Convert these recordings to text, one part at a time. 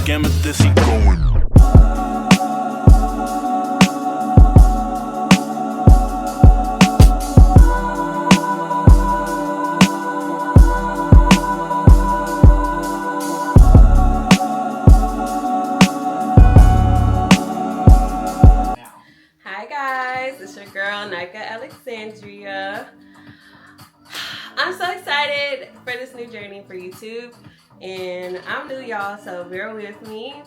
like amethyst, he going. Hi guys, it's your girl Nika Alexandria. I'm so excited for this new journey for YouTube, and I'm new, y'all, so bear with me.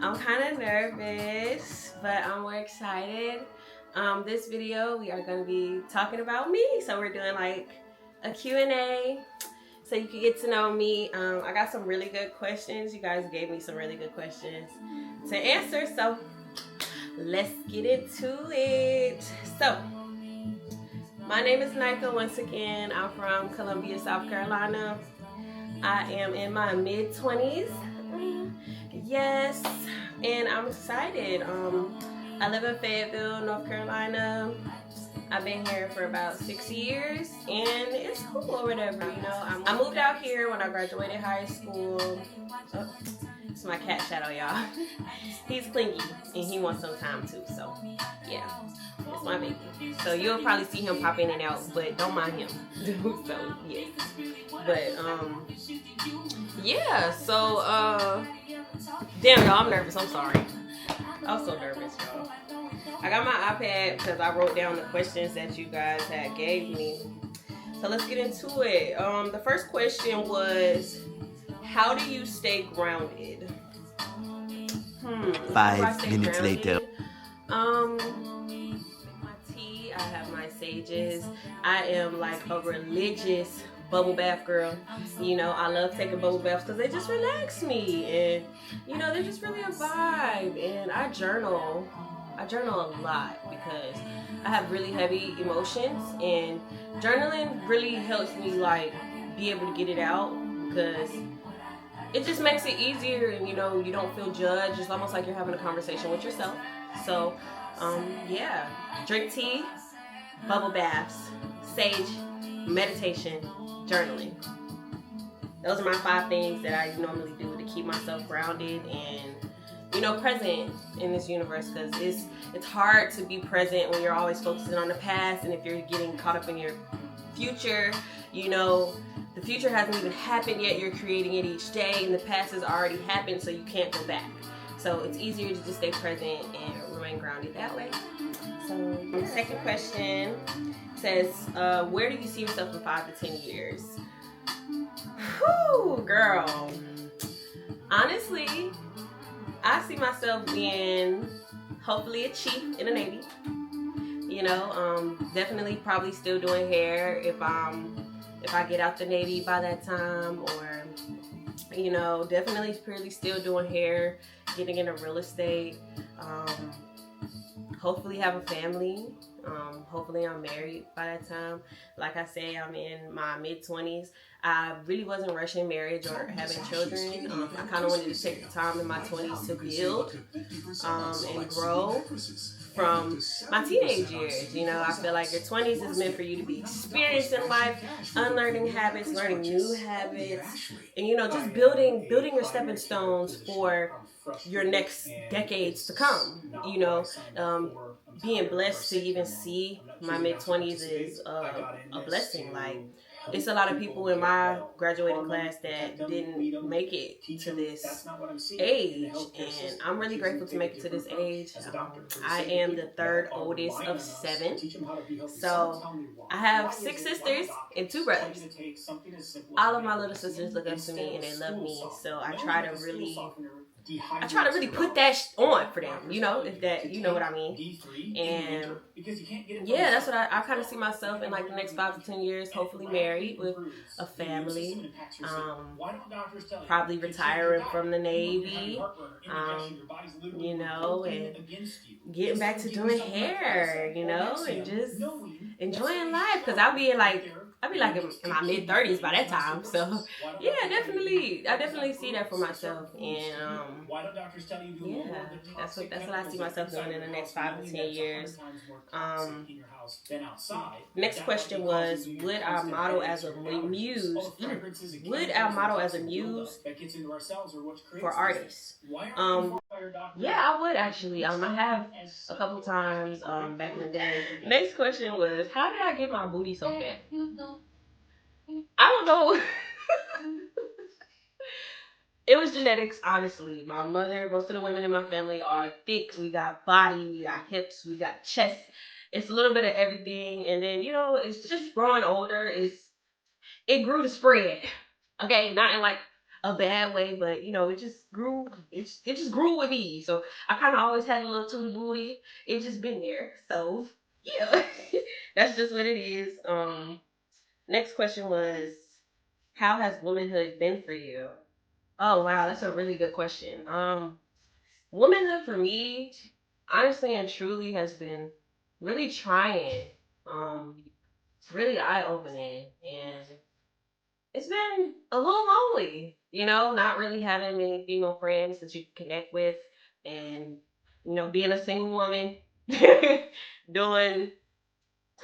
I'm kind of nervous, but I'm more excited. This video we are going to be talking about me, so we're doing like a Q&A so you can get to know me. I got some really good questions. You guys gave me some really good questions to answer, so let's get into it. So, my name is Nika once again. I'm from Columbia, South Carolina. I am in my mid-20s. Yes, and I'm excited. I live in Fayetteville, North Carolina. I've been here for about 6 years, and it's cool or whatever, you know. I moved out here when I graduated high school. Oh, it's my cat Shadow, y'all. He's clingy, and he wants some time too, so yeah, it's my baby. So you'll probably see him pop in and out, but don't mind him. So yeah, but yeah, so damn, y'all, I'm nervous. I'm sorry. I was so nervous, y'all. I got my iPad because I wrote down the questions that you guys had gave me. So let's get into it. The first question was, how do you stay grounded? 5 minutes later. My tea, I have my sages. I am like a religious bubble bath girl. You know, I love taking bubble baths because they just relax me, and you know, they're just really a vibe. And I journal a lot because I have really heavy emotions, and journaling really helps me like be able to get it out because it just makes it easier, and you know, you don't feel judged. It's almost like you're having a conversation with yourself. So yeah, drink tea, bubble baths, sage, meditation, journaling. Those are my 5 things that I normally do to keep myself grounded and, you know, present in this universe, because it's hard to be present when you're always focusing on the past, and if you're getting caught up in your future, you know, the future hasn't even happened yet. You're creating it each day, and the past has already happened, so you can't go back. So it's easier to just stay present and remain grounded that way. So the second question says, where do you see yourself in 5 to 10 years? Whew, girl. Honestly, I see myself being hopefully a chief in the Navy. You know, definitely probably still doing hair if I get out the Navy by that time, or you know, definitely purely still doing hair, getting into real estate, hopefully have a family, hopefully I'm married by that time. Like I say, I'm in my mid-20s. I really wasn't rushing marriage or having children. I kind of wanted to take the time in my 20s to build and grow from my teenage years. You know, I feel like your 20s is meant for you to be experienced in life, unlearning habits, learning new habits, and you know, just building your stepping stones for your next decades to come. You know, being blessed to even see my mid-20s is a blessing. Like, it's a lot of people in my graduating class that didn't make it to this age, and I'm really grateful to make it to this age. I am the 3rd oldest of 7, so I have 6 sisters and 2 brothers. All of my little sisters look up to me and they love me, so I try to really put that on for them, you know, if that, you know what I mean. And yeah, that's what I kind of see myself in like the next 5 to 10 years, hopefully married with a family, probably retiring from the Navy, you know, and getting back to doing hair, you know, and just enjoying life, because I'll be in like I'll be like in my mid-30s by that time. So yeah, I definitely see that for myself. And yeah, that's what I see myself doing in the next 5 to 10 years. Um, Next question was, would I model as a muse? Would I model as a muse for artists? Yeah, I would actually. I have a couple times back in the day. Next question was, how did I get my booty so fat? I don't know. It was genetics, honestly. My mother, most of the women in my family are thick. We got body, we got hips, we got chest. It's a little bit of everything. And then, it's just growing older. It grew to spread. Okay, not in like a bad way, but it just grew. It just grew with me. So I kind of always had a little tooty booty. It just been there. So yeah, that's just what it is. Next question was, how has womanhood been for you? Oh wow, that's a really good question. Womanhood for me, honestly and truly, has been really trying. It's really eye opening, and it's been a little lonely. Not really having many female friends that you can connect with, and being a single woman, doing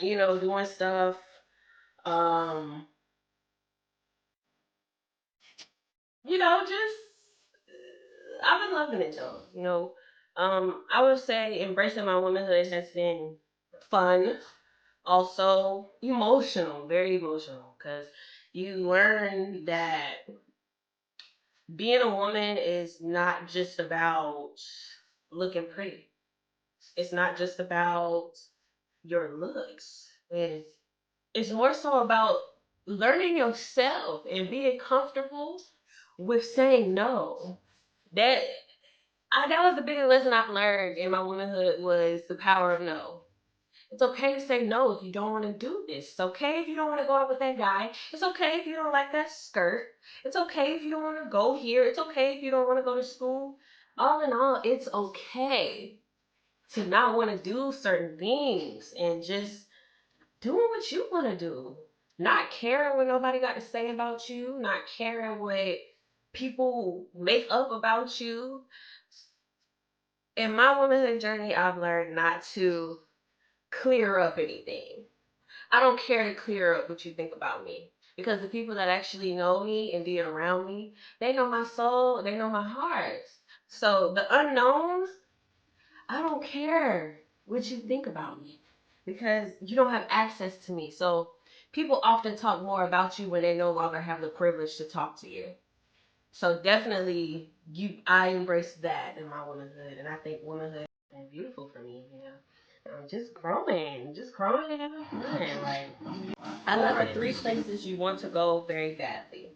doing stuff. Um, just I've been loving it though. I would say embracing my womanhood has been fun, also emotional, very emotional, because you learn that being a woman is not just about looking pretty. It's not just about your looks. It's more so about learning yourself and being comfortable with saying no. That that was the biggest lesson I've learned in my womanhood, was the power of no. It's okay to say no if you don't want to do this. It's okay if you don't want to go out with that guy. It's okay if you don't like that skirt. It's okay if you don't want to go here. It's okay if you don't want to go to school. All in all, it's okay to not want to do certain things and just doing what you want to do. Not caring what nobody got to say about you. Not caring what people make up about you. In my womanhood journey, I've learned not to clear up anything. I don't care to clear up what you think about me. Because the people that actually know me and be around me, they know my soul, they know my heart. So the unknown, I don't care what you think about me, because you don't have access to me. So people often talk more about you when they no longer have the privilege to talk to you. So definitely, I embrace that in my womanhood, and I think womanhood has been beautiful for me. I'm just growing and having fun. Like, I love are 3 places you want to go very badly?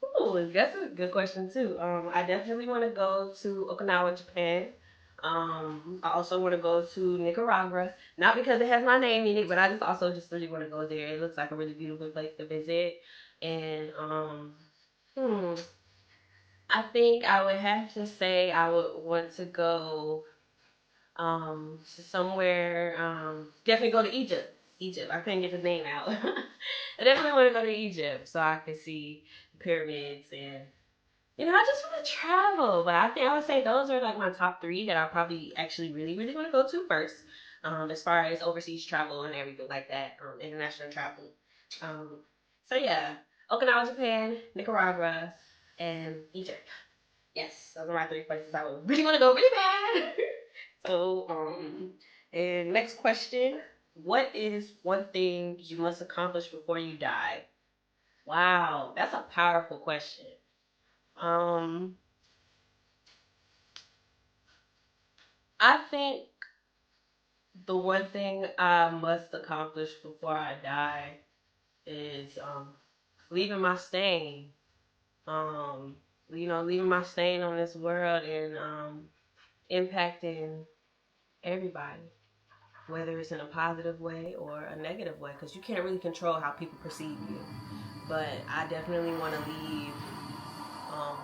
Ooh, that's a good question too. I definitely want to go to Okinawa, Japan. I also want to go to Nicaragua, not because it has my name in it, but I just really want to go there. It looks like a really beautiful place to visit, and hmm, I think I would have to say I would want to go somewhere, definitely go to Egypt. I couldn't get the name out. I definitely want to go to Egypt so I can see the pyramids, and I just want to travel. But I think I would say those are like my top 3 that I probably actually really, really want to go to first. As far as overseas travel and everything like that, international travel. Um, so yeah, Okinawa, Japan, Nicaragua, and Egypt. Yes, those are my 3 places I would really want to go really bad. So, and next question. What is one thing you must accomplish before you die? Wow, that's a powerful question. Um, I think the one thing I must accomplish before I die is leaving my stain. Um, leaving my stain on this world, and impacting everybody, whether it's in a positive way or a negative way, because you can't really control how people perceive you. But I definitely want to leave a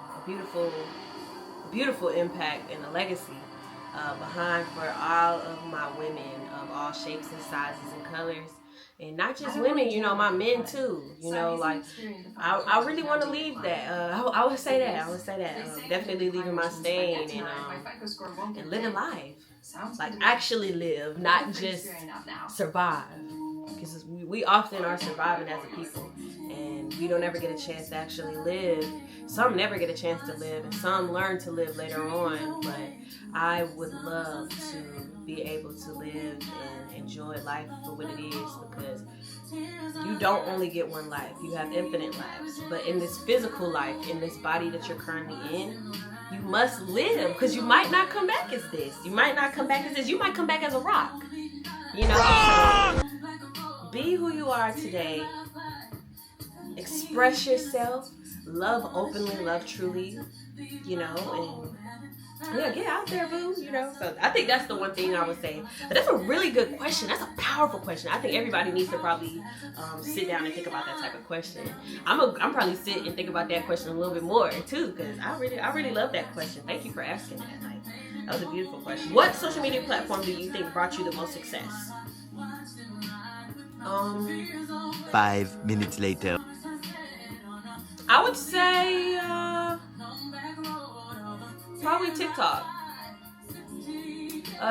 beautiful impact and a legacy behind for all of my women of all shapes and sizes and colors. And not just women, you know, my men too. You know, like I really want to leave that. I would say that. Definitely leaving my stain and living life. Like actually live, not just survive. Because we often are surviving as a people, and we don't ever get a chance to actually live. Some never get a chance to live, and some learn to live later on. But I would love to be able to live and enjoy life for what it is, because you don't only get one life. You have infinite lives. But in this physical life, in this body that you're currently in, you must live, because you might not come back as this. You might not come back as this. You might come back as a rock. You know? So be who you are today. Express yourself. Love openly, love truly. You know, and yeah, get out there, boo. You know, so I think that's the one thing I would say. But that's a really good question. That's a powerful question. I think everybody needs to probably sit down and think about that type of question. I'm probably sit and think about that question a little bit more too, because I really love that question. Thank you for asking that. Like, that was a beautiful question. What social media platform do you think brought you the most success? 5 minutes later. I would say probably TikTok.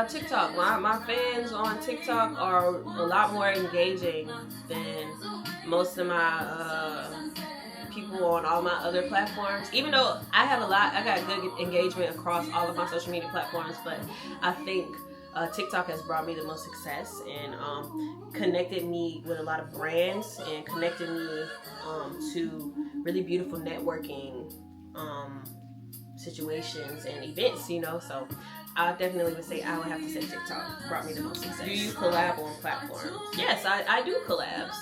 TikTok. My fans on TikTok are a lot more engaging than most of my people on all my other platforms. Even though I got good engagement across all of my social media platforms, but I think TikTok has brought me the most success and connected me with a lot of brands and connected me to really beautiful networking situations and events, you know. So I definitely would say, I would have to say TikTok brought me the most success. Do you collab on platforms? Yes, I do collabs.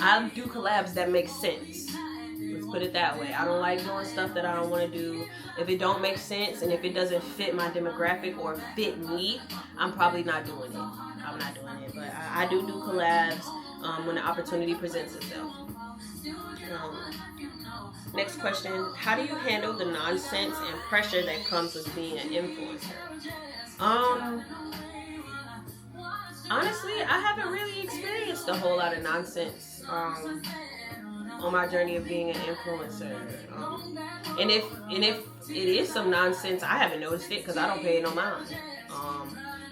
I do collabs that make sense. Let's put it that way. I don't like doing stuff that I don't want to do. If it don't make sense and if it doesn't fit my demographic or fit me, I'm probably not doing it. I'm not doing it. But I do collabs when the opportunity presents itself. Next question. How do you handle the nonsense and pressure that comes with being an influencer? Honestly, I haven't really experienced a whole lot of nonsense on my journey of being an influencer. And if it is some nonsense, I haven't noticed it because I don't pay no mind.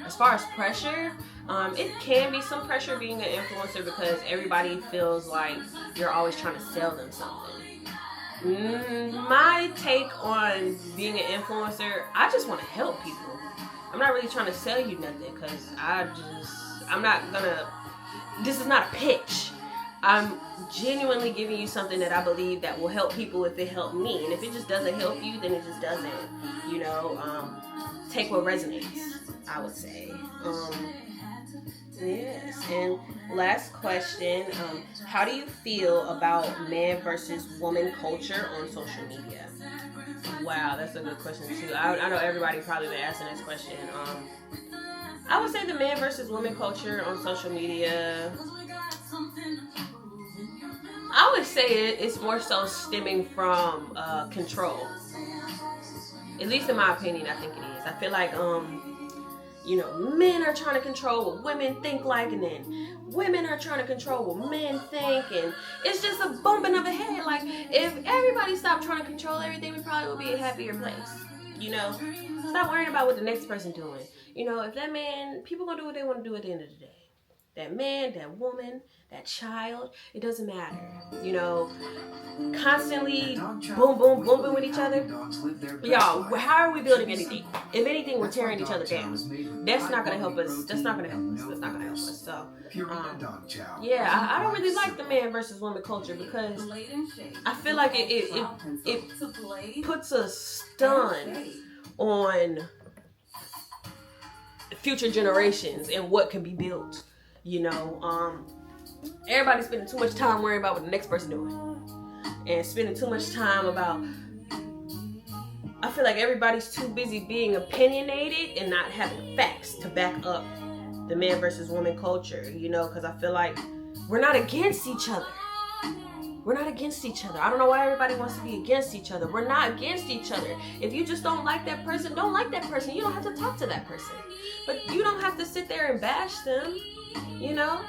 As far as pressure, it can be some pressure being an influencer because everybody feels like you're always trying to sell them something. My take on being an influencer, I just want to help people. I'm not really trying to sell you nothing because this is not a pitch. I'm genuinely giving you something that I believe that will help people if it helped me. And if it just doesn't help you, then it just doesn't. You know, take what resonates, I would say. Yes. And last question, how do you feel about man versus woman culture on social media? Wow, that's a good question too. I know everybody probably been asking this question. I would say the man versus woman culture on social media, I would say it's more so stemming from control. At least in my opinion, I think it is. I feel like you know, men are trying to control what women think like, and then women are trying to control what men think, and it's just a bumping of a head. Like, if everybody stopped trying to control everything, we probably would be a happier place. You know, stop worrying about what the next person doing. You know, if that man, people gonna do what they want to do at the end of the day. That man, that woman, that child, it doesn't matter. You know, constantly boom, boom, booming with each other. Y'all, how are we building anything? If anything, we're tearing each other down. That's not going to help us. That's not going to help us. That's not going to help us. So, yeah, I don't really like the man versus woman culture because I feel like it puts a stun on future generations and what can be built. You know, everybody's spending too much time worrying about what the next person doing, and spending too much time about. I feel like everybody's too busy being opinionated and not having facts to back up the man versus woman culture. You know, because I feel like we're not against each other. We're not against each other. I don't know why everybody wants to be against each other. We're not against each other. If you just don't like that person, don't like that person. You don't have to talk to that person. But you don't have to sit there and bash them. You know,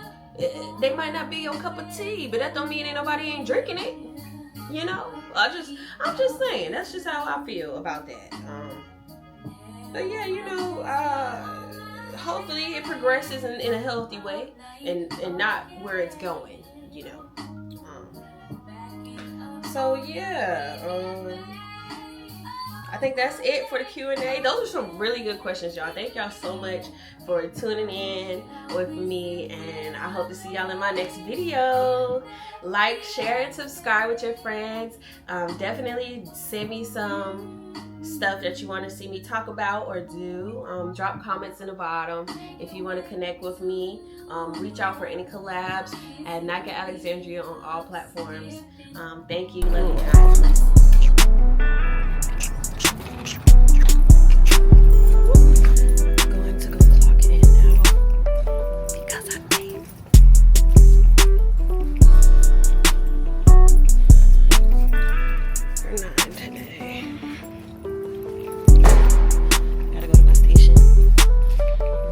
they might not be your cup of tea, but that don't mean nobody ain't drinking it. You know, I'm just saying, that's just how I feel about that. But yeah, you know, hopefully it progresses in a healthy way and not where it's going, you know. So yeah, I think that's it for the Q&A. Those are some really good questions, y'all. Thank y'all so much for tuning in with me, and I hope to see y'all in my next video. Like, share, and subscribe with your friends. Definitely send me some stuff that you want to see me talk about or do. Drop comments in the bottom if you want to connect with me. Reach out for any collabs at Nike Alexandria on all platforms. Thank you. Love you guys.